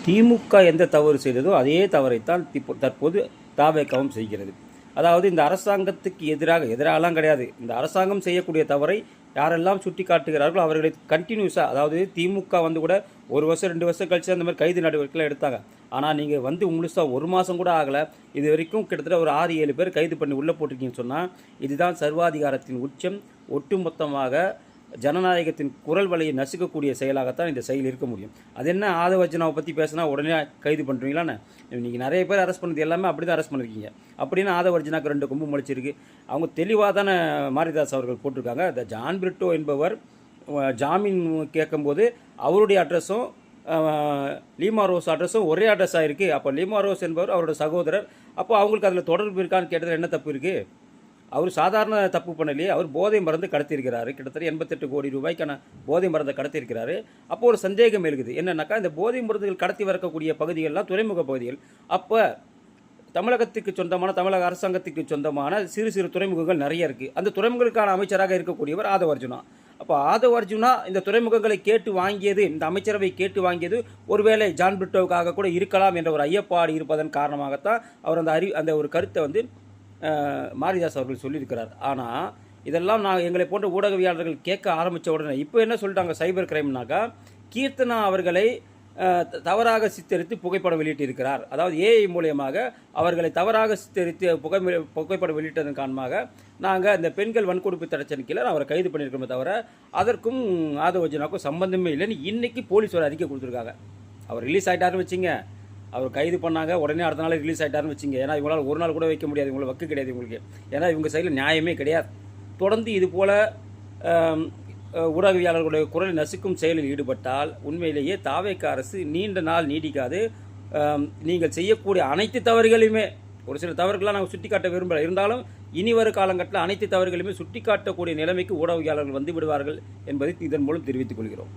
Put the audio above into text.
திமுக எந்த தவறு செய்ததோ அதே தவறைத்தான் தற்போது தாவேகவும் செய்கிறது. அதாவது இந்த அரசாங்கத்துக்கு எதிராகலாம் கிடையாது. இந்த அரசாங்கம் செய்யக்கூடிய தவறை யாரெல்லாம் சுட்டி காட்டுகிறார்களோ அவர்களை கண்டினியூஸாக, அதாவது திமுக கூட 1 வருஷம் 2 வருஷம் கழிச்சு அந்த மாதிரி கைது நடவடிக்கைலாம் எடுத்தாங்க. ஆனால் நீங்கள் முழுசாக 1 மாதம் கூட ஆகலை, இது வரைக்கும் கிட்டத்தட்ட ஒரு 6-7 பேர் கைது பண்ணி உள்ளே போட்டிருக்கீங்கன்னு சொன்னால் இதுதான் சர்வாதிகாரத்தின் உச்சம். ஒட்டுமொத்தமாக ஜனநாயகத்தின் குரல் வலையை நசுக்கக்கூடிய செயலாகத்தான் இந்த செயல் இருக்க முடியும். அது என்ன, ஆதவர்ஜனாவை பற்றி பேசினா உடனே கைது பண்ணுறீங்களான்னு? நீங்கள் நிறைய பேர் அரெஸ்ட் பண்ணது எல்லாமே அப்படி தான் அரெஸ்ட் பண்ணிருக்கீங்க. அப்படின்னா ஆதவர்ஜனாக்கு 2 கொம்பு முளைச்சிருக்கு. அவங்க தெளிவாக தானே மாரிதாஸ் அவர்கள் போட்டிருக்காங்க. இந்த ஜான் பிரிட்டோ என்பவர் ஜாமீன் கேட்கும்போது அவருடைய அட்ரஸும் லீமா ரோஸ் அட்ரஸும் ஒரே அட்ரஸாக இருக்குது. அப்போ லீமா ரோஸ் என்பவர் அவரோட சகோதரர். அப்போ அவங்களுக்கு அதில் தொடர்பு இருக்கான்னு கேட்டதில் என்ன தப்பு இருக்குது? அவர் சாதாரண தப்பு பண்ணலையே, அவர் போதை மருந்து கடத்தியிருக்கிறாரு. கிட்டத்தட்ட 88 கோடி ரூபாய்க்கான போதை மருந்தை கடத்தியிருக்கிறாரு. அப்போ ஒரு சந்தேகம் எழுகுது. என்னன்னாக்கா, இந்த போதை மருந்துகள் கடத்தி வரக்கூடிய பகுதிகள்லாம் துறைமுக பகுதிகள். அப்போ தமிழகத்துக்கு சொந்தமான, தமிழக அரசாங்கத்துக்கு சொந்தமான சிறு சிறு துறைமுகங்கள் நிறைய இருக்குது. அந்த துறைமுகங்களுக்கான அமைச்சராக இருக்கக்கூடியவர் ஆதவர்ஜுனா. அப்போ ஆதவர்ஜுனா இந்த துறைமுகங்களை கேட்டு வாங்கியது, இந்த அமைச்சரவை கேட்டு வாங்கியது ஒருவேளை ஜான் பிரிட்டோவுக்காக கூட இருக்கலாம் என்ற ஒரு ஐயப்பாடு இருப்பதன் காரணமாகத்தான் அவர் அந்த ஒரு கருத்தை மாரிதாஸ் அவர்கள் சொல்லியிருக்கிறார். ஆனால் இதெல்லாம் எங்களை போன்ற ஊடகவியாளர்கள் கேட்க ஆரம்பித்த உடனே இப்போ என்ன சொல்லிட்டாங்க, சைபர் கிரைம்னாக்கா கீர்த்தனா அவர்களை தவறாக சித்தரித்து புகைப்படம் வெளியிட்டிருக்கிறார். அதாவது ஏஐ மூலியமாக அவர்களை தவறாக சித்தரித்து புகைப்படம் வெளியிட்டதன் காரணமாக நாங்கள் இந்த பெண்கள் வன்கொடுப்பு தடைச்சன் கீழே அவரை கைது பண்ணியிருக்கோமே தவிர அதற்கும் ஆதவர்ஜனாவுக்கும் சம்பந்தமே இல்லைன்னு இன்றைக்கி போலீஸ் ஒரு அறிக்கை கொடுத்துருக்காங்க. அவர் ரிலீஸ் ஆகிட்டாருன்னு வச்சுங்க, அவர் கைது பண்ணாங்க, உடனே அடுத்த நாள் ரிலீஸ் ஆகிட்டாருன்னு வச்சுங்க. ஏன்னா இவங்களால் ஒரு நாள் கூட வைக்க முடியாது, இவங்களை வக்கு கிடையாது இவங்களுக்கு. ஏன்னா இவங்க சைடில் நியாயமே கிடையாது. தொடர்ந்து இது போல் ஊடகவியாளர்களுடைய குரலை நசுக்கும் செயலில் ஈடுபட்டால் உண்மையிலேயே தாவேக அரசு நீண்ட நாள் நீடிக்காது. நீங்கள் செய்யக்கூடிய அனைத்து தவறுகளையுமே, ஒரு சில தவறுகளாக நாங்கள் சுட்டி காட்ட விரும்பலை, இருந்தாலும் இனி வரும் காலகட்டத்தில் அனைத்து தவறுகளையுமே சுட்டி காட்டக்கூடிய நிலைமைக்கு ஊடகவியாளர்கள் வந்து விடுவார்கள் என்பதை இதன் மூலம் தெரிவித்துக் கொள்கிறோம்.